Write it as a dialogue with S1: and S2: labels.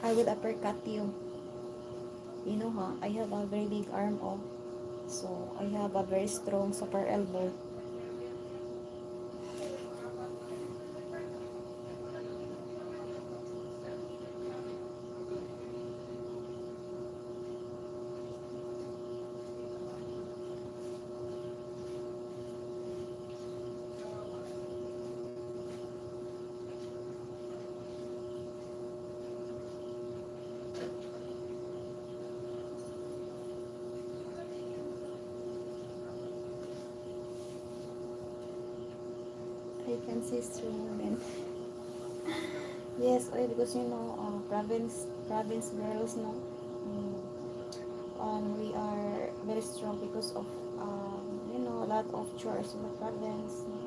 S1: I will uppercut you. You know, ha, I have a very big arm, oh. So, I have a very strong super elbow. I can see strong women. Yes, oh, because you know, province girls, no. Mm, we are very strong because of you know, a lot of chores in the province.